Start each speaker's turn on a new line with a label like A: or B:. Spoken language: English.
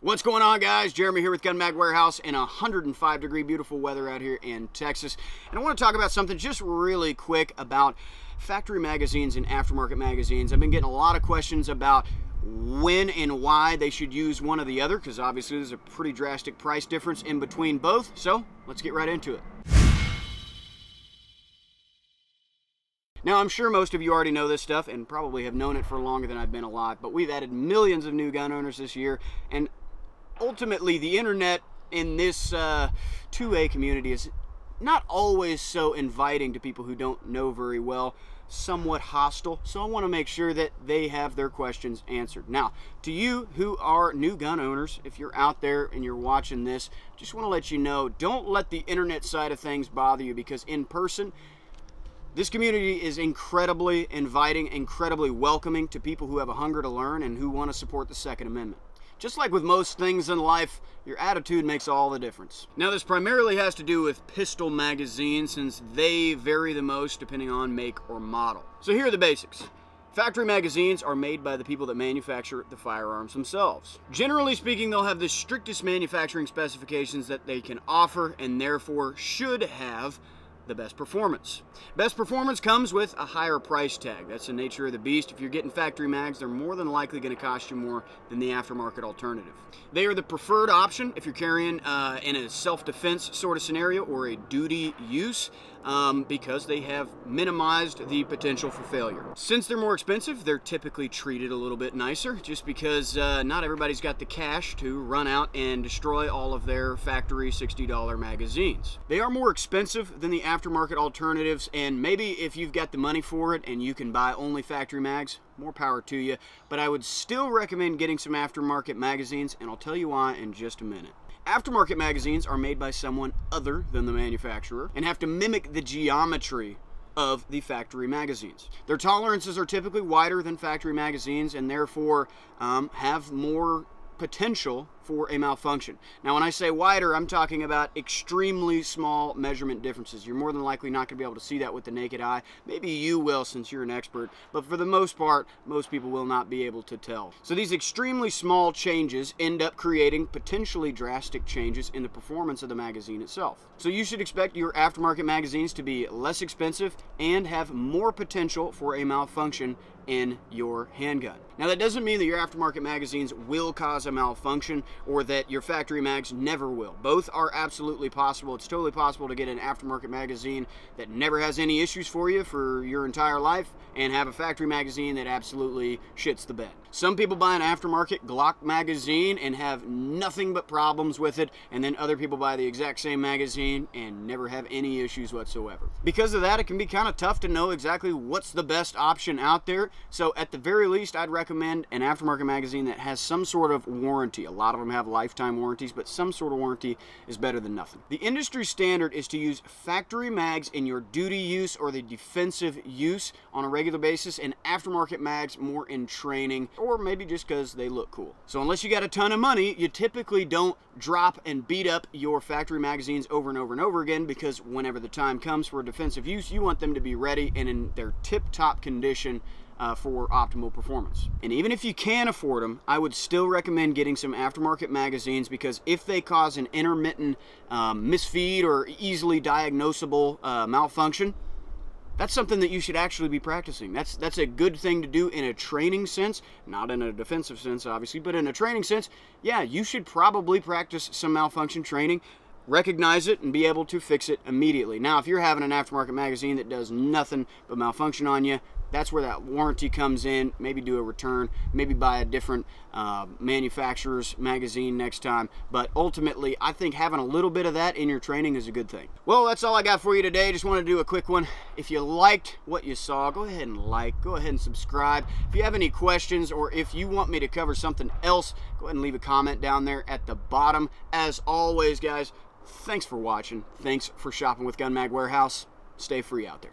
A: What's going on, guys? Jeremy here with GunMagWarehouse in 105-degree beautiful weather out here in Texas. And I want to talk about something just really quick about factory magazines and aftermarket magazines. I've been getting a lot of questions about when and why they should use one or the other, because obviously there's a pretty drastic price difference in between both. So let's get right into it. Now, I'm sure most of you already know this stuff and probably have known it for longer than I've been alive, but we've added millions of new gun owners this year, and ultimately the internet in this 2A community is not always so inviting to people who don't know very well, somewhat hostile. So I want to make sure that they have their questions answered. Now, to you who are new gun owners, if you're out there and you're watching this, just want to let you know, don't let the internet side of things bother you, because in person, this community is incredibly inviting, incredibly welcoming to people who have a hunger to learn and who want to support the Second Amendment. Just like with most things in life, your attitude makes all the difference. Now, this primarily has to do with pistol magazines, since they vary the most depending on make or model. So here are the basics. Factory magazines are made by the people that manufacture the firearms themselves. Generally speaking, they'll have the strictest manufacturing specifications that they can offer, and therefore should have the best performance. Best performance comes with a higher price tag. That's the nature of the beast. If you're getting factory mags, they're more than likely going to cost you more than the aftermarket alternative. They are the preferred option if you're carrying in a self-defense sort of scenario or a duty use, because they have minimized the potential for failure. Since they're more expensive, they're typically treated a little bit nicer, just because not everybody's got the cash to run out and destroy all of their factory $60 magazines. They are more expensive than the aftermarket alternatives, and maybe if you've got the money for it and you can buy only factory mags, more power to you, but I would still recommend getting some aftermarket magazines, and I'll tell you why in just a minute. Aftermarket magazines are made by someone other than the manufacturer and have to mimic the geometry of the factory magazines. Their tolerances are typically wider than factory magazines, and therefore have more potential for a malfunction. Now, when I say wider, I'm talking about extremely small measurement differences. You're more than likely not going to be able to see that with the naked eye. Maybe you will, since you're an expert, but for the most part, most people will not be able to tell. So these extremely small changes end up creating potentially drastic changes in the performance of the magazine itself. So you should expect your aftermarket magazines to be less expensive and have more potential for a malfunction in your handgun. Now, that doesn't mean that your aftermarket magazines will cause a malfunction or that your factory mags never will. Both are absolutely possible. It's totally possible to get an aftermarket magazine that never has any issues for you for your entire life and have a factory magazine that absolutely shits the bed. Some people buy an aftermarket Glock magazine and have nothing but problems with it, and then other people buy the exact same magazine and never have any issues whatsoever. Because of that, it can be kind of tough to know exactly what's the best option out there. So at the very least, I'd recommend an aftermarket magazine that has some sort of warranty. A lot of them have lifetime warranties, but some sort of warranty is better than nothing. The industry standard is to use factory mags in your duty use or the defensive use on a regular basis, and aftermarket mags more in training, or maybe just because they look cool. So unless you got a ton of money, you typically don't drop and beat up your factory magazines over and over and over again, because whenever the time comes for defensive use, you want them to be ready and in their tip-top condition for optimal performance. And even if you can afford them, I would still recommend getting some aftermarket magazines, because if they cause an intermittent misfeed or easily diagnosable malfunction, that's something that you should actually be practicing. That's a good thing to do in a training sense, not in a defensive sense, obviously, but in a training sense, yeah, you should probably practice some malfunction training, recognize it, and be able to fix it immediately. Now, if you're having an aftermarket magazine that does nothing but malfunction on you, that's where that warranty comes in. Maybe do a return, maybe buy a different manufacturer's magazine next time. But ultimately, I think having a little bit of that in your training is a good thing. Well, that's all I got for you today. Just wanted to do a quick one. If you liked what you saw, go ahead and go ahead and subscribe. If you have any questions, or if you want me to cover something else, go ahead and leave a comment down there at the bottom. As always, guys, thanks for watching. Thanks for shopping with GunMagWarehouse. Stay free out there.